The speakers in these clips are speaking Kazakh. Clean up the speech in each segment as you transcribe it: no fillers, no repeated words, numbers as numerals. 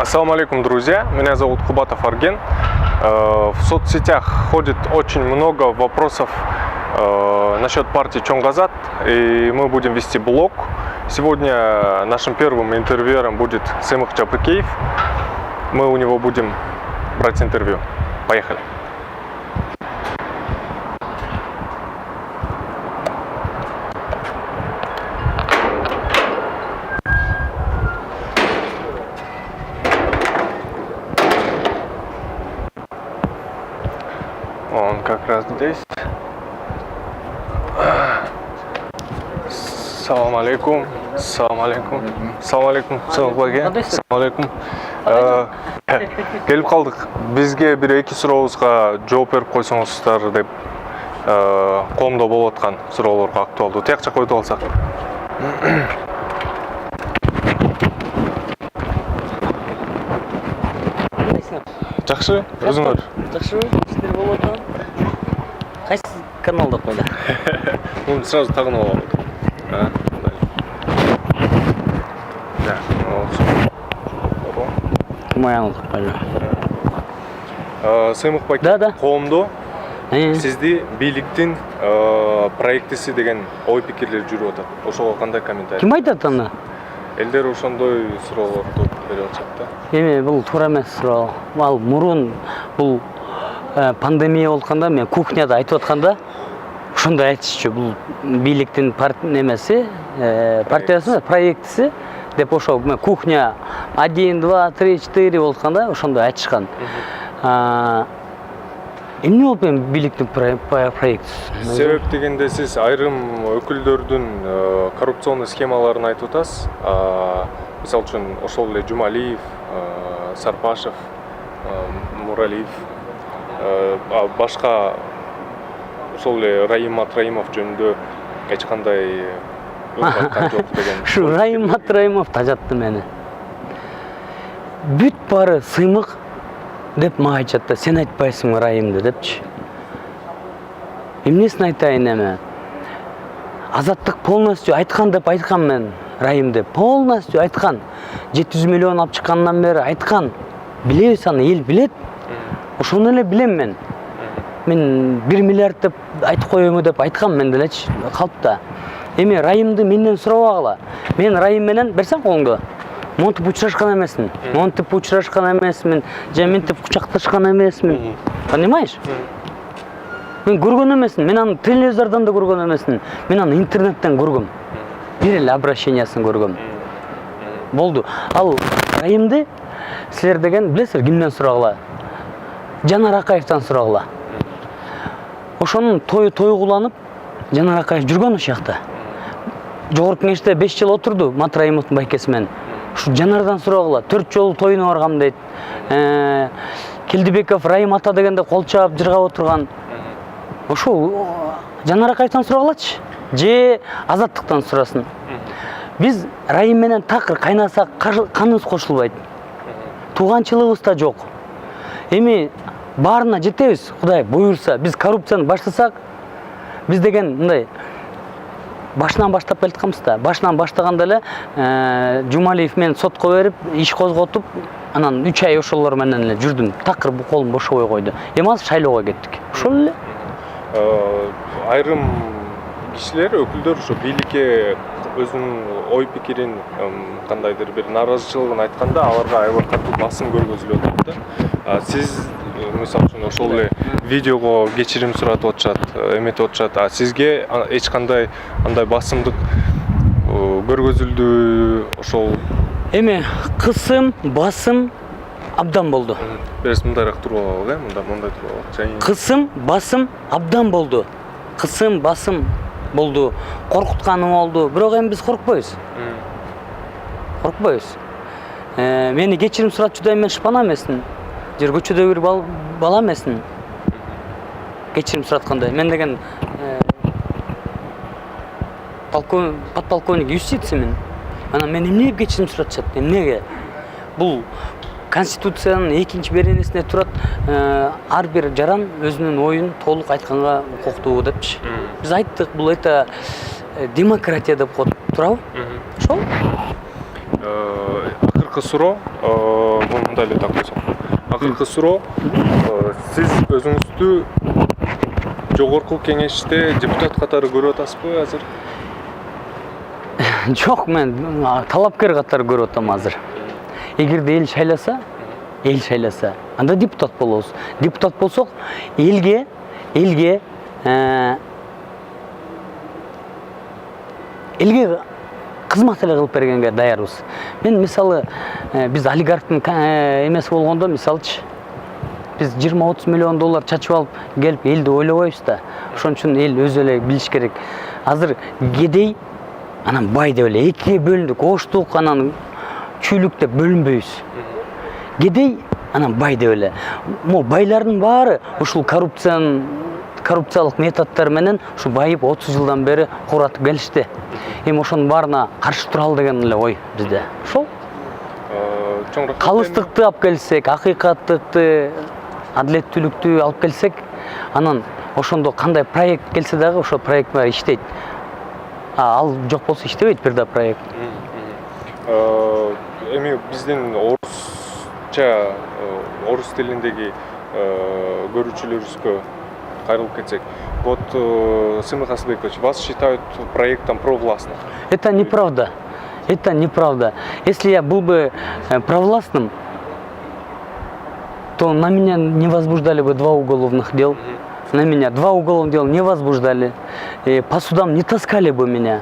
Ассаламу алейкум, друзья. Меня зовут Кубатов Арген. В соцсетях ходит очень много вопросов насчет партии Чонгазат, и мы будем вести блог. Сегодня нашим первым интервьюером будет Сымық Жапыкеев. Мы у него будем брать интервью. Поехали. Он как раз здесь. Салам алейкум. Салам алейкум. Салам алейкум. Салам алейкум. Келип калдык. Бизге бир эки сурообузга жооп берип койсоңуздар деп коомдо болуп аткан суроолорго актуалдуу. Тияк жакка өтүп алсак. Жакшы, өзүңөр? Жакшы, иштер болуп атат. Кайсы каналда койду? Муну сразу тагынып алам. Да, Маянлык койду. Сымық байке, Да. коомдо сизди бийликтин проектиси деген ой пикирлер жүрүп атат. Ошого кандай комментарий? Ким айтат аны? Элдер ошондой суроолорду берип атышат да. Эми бул туура эмес суроо. Ал мурун бул пандемия болганда мен кухняда айтып атканда ошондой айтышчу. Бул бийликтин немеси, партиясы, проектиси деп ошо мен кухня 1, 2, 3, 4 болганда ошондой айтышкан. Эмне болуп эми бийликтин проектиси? Себеп дегенде сиз айрым өкүлдөрдүн коррупционный схемаларын айтып атасыз. Мисалы үчүн ошол эле Жумалиев, Сарпашев, Муралиев, башка ошол эле Раим Матраимов жөнүндө эч кандай айткан жок деген. Ушу Раим Матраимов тажатты мени. Бүт бары Сымық деп мага айтышат да, сен айтпайсың Раимди депчи. Эмнесин айтайын эми? Азаттык полностью айткан деп айткан мен Раимди. Полностью айткан. 700 миллион алып чыккандан бери айткан. Билебиз аны, эл билет. Ошону эле билем мен. Мен 1 миллиард деп айтып коёму деп айткан мен делечи, калпта. Эми Раимди менден сурабагыла. Мен Раим менен берсең колуңду. Монтип учурашкан эмесмин. Монтип учурашкан эмесмин. Же ментип кучакташкан эмесмин. Понимаешь? Мен көргөн эмесмин. Мен аны телевизордон да көргөн эмесмин. Мен аны интернеттен көргөм. Бир эле обращениясын көргөм. Болду. Ал Раимди силер деген билесиздер кимден сурагыла? Жанар Акаевтан сурагыла. Ошонун тойгуланып Жанар Акаев жүргөн ошол жакта. Жогорку кеңеште 5 жыл отурду Матраимовдун байкеси менен. Ушу Жанардан сурагыла. 4 жолу тоюна баргам дейт. Келдибеков Раим ата дегенде кол чаап жыргап отурган. Ошо Жанар Акаевтан сурагылачы. Же Азаттыктан сурасын. Биз Раим менен такыр кайнасак каныбыз кошулбайт. Тууганчылыгыбыз да жок. Эми баарына жетебиз, Кудай буйрса. Биз коррупцияны баштасак, биз деген мындай башынан баштап келатканбыз да. Башынан баштаганда эле Жумалиев менен сотко берип, иш козготуп, анан 3 ай ошолор менен эле жүрдүм. Такыр бу колум бошобой койду. Эми азыр шайлоого кеттик. Ошол эле. Айрым кишилер, өкүлдөр ошо бийликке өзүнүн ой пикирин, кандайдыр бир нааразычылыгын айтканда, аларга аябай катуу басым көргөзүлүп атат да. Сиз мисалы үчүн ошол эле видеого кечирим суратып атышат, эметип атышат. Сизге эч кандай андай басымдык көргөзүлдү ошол? Эми кысым, басым абдан болду. Берес мындайраак туруп алалы, мындай туруп алалы. Кысым, басым абдан болду. Кысым, басым болду. Коркутканым болду. Бирок эми биз коркпойбуз. Коркпойбуз. Мени кечирим суратчу да мен шпана эмесмин. Жер көчөдө бир бала эмесмин. Кечирим сураткандай. Мен деген подполковник юстициямен. Анан мен эмнеге кечирим суратышат? Эмнеге? Бул Конституциянын 2-чи беренесинде турат, ар бир жаран өзүнүн оюн толук айтканга укуктуу депчи. Биз айттык, бул это демократия деп коет турабы? Ошол? акыркы суроо мындай эле так койсок. Акыркы суроо сиз өзүңүздү жогорку кеңеште депутат катары көрүп атасызбы азыр? Жок, мен талапкер катары көрүп атам азыр. Эгерде эл шайласа, анда депутат болобуз. Депутат болсок, элге кызмат эле кылып бергенге даярбыз. Мен мисалы биз олигархтын эмеси болгондо, мисалчы, biz 20-30 milyon dolar çaçıp alıp gelip elde oylabайбыз да. Ошон үчүн эл өзү эле билиш керек. Азыр кедей анан бай деп эле экиге бөлүндүк. Оштук анан чүйлүк деп бөлүнбөйбүз. Кедей анан бай деп эле. Могу байлардын баары ушул коррупциялык методдор менен ушу байып 30 жылдан бери куратып келишти. Эми ошонун баарына каршы туралы деген эле ой бизде. Ошол калыстыкты алып келсек, акыйкаттыкты, адилеттүүлүктү алып келсек, анан ошондо кандай проект келсе дагы ошол проект менен иштейт. Ал жок болсо иштебейт бир да проект. Эми биздин орус тилиндеги көрүүчүлөрүбүзгө кайрылып кетсек, вот Сымый Хасыбекович, вас считают проектом провластным. Это неправда. Это неправда. Если я был бы провластным, то на меня не возбуждали бы 2 уголовных дел. На меня 2 уголовных дела не возбуждали. И по судам не таскали бы меня.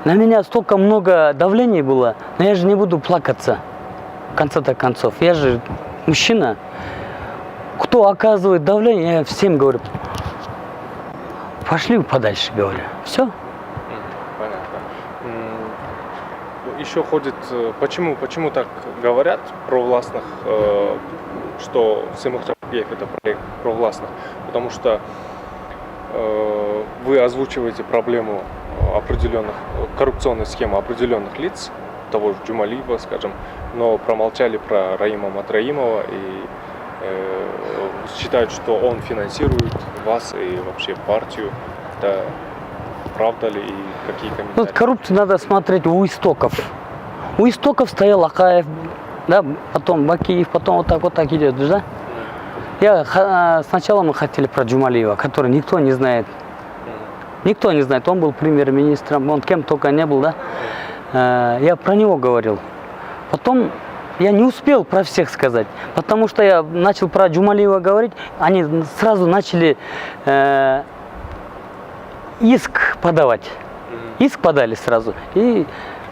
На меня столько много давлений было, но я же не буду плакаться. В конце-то концов, я же мужчина. Кто оказывает давление, я всем говорю, пошли вы подальше, говорю. Все. Понятно. Еще ходит, почему так говорят провластных, что Сымый Хасыбеков это проект провластных? Потому что вы озвучиваете проблему определенных, коррупционной схемы определенных лиц, того же Джумалиева, скажем, но промолчали про Раима Матраимова и считают, что он финансирует вас и вообще партию. Это правда ли и какие комментарии? Вот коррупцию надо смотреть у истоков. У истоков стоял Акаев, да, потом Бакиев, потом вот так идет, да? Сначала мы хотели про Джумалиева, который никто не знает. Никто не знает, он был премьер-министром, он кем только не был, да? Я про него говорил. Потом я не успел про всех сказать, потому что я начал про Джумалиева говорить, они сразу начали иск подавать. Иск подали сразу, и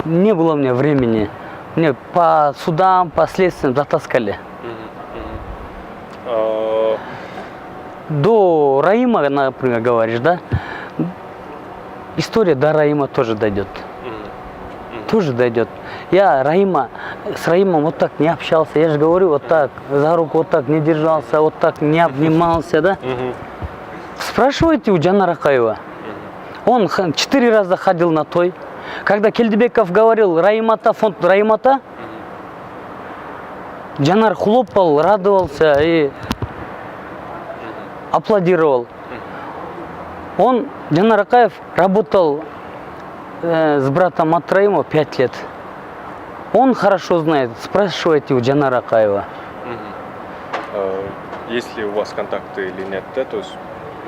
не было у меня времени. Мне по судам, по следствиям затаскали. До Раима, например, говоришь, да? История до Раима тоже дойдет. Тоже дойдет. Я с Раимом вот так не общался. Я же говорю, вот так, за руку вот так не держался, вот так не обнимался, да? Спрашивайте у Джанара Акаева. Он 4 раза ходил на той. Когда Келдибеков говорил Раимата, фонд Раимата, Джанар хлопал, радовался и аплодировал. Джанар Акаев работал с братом Матраимова 5 лет. Он хорошо знает. Спрашивайте у Джанара Акаева. Есть ли у вас контакты или нет? Да, то есть...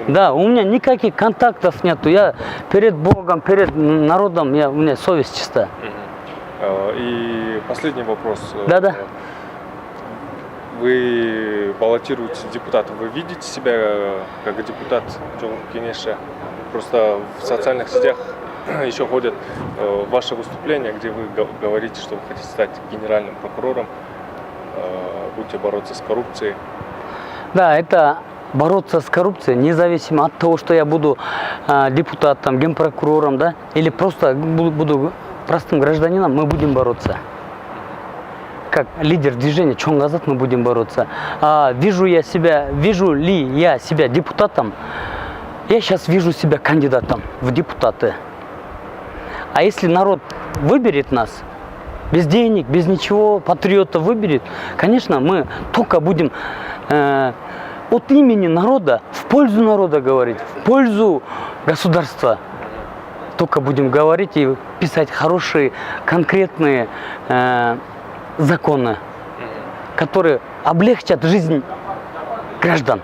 Да, у меня никаких контактов нету. Я перед Богом, перед народом, у меня совесть чиста. И последний вопрос. Да. Вы баллотируетесь в депутаты. Вы видите себя как депутат Кенеша? Просто в социальных сетях еще ходят ваши выступления, где вы говорите, что вы хотите стать генеральным прокурором, будете бороться с коррупцией. Да, это бороться с коррупцией, независимо от того, что я буду депутатом, генпрокурором, да, или просто буду простым гражданином, мы будем бороться. Как лидер движения Чонгазат мы будем бороться. Вижу ли я себя депутатом? Я сейчас вижу себя кандидатом в депутаты. А если народ выберет нас, без денег, без ничего, патриотов выберет, конечно, мы только будем от имени народа, в пользу народа говорить, в пользу государства. Только будем говорить и писать хорошие, конкретные законы, которые облегчат жизнь граждан.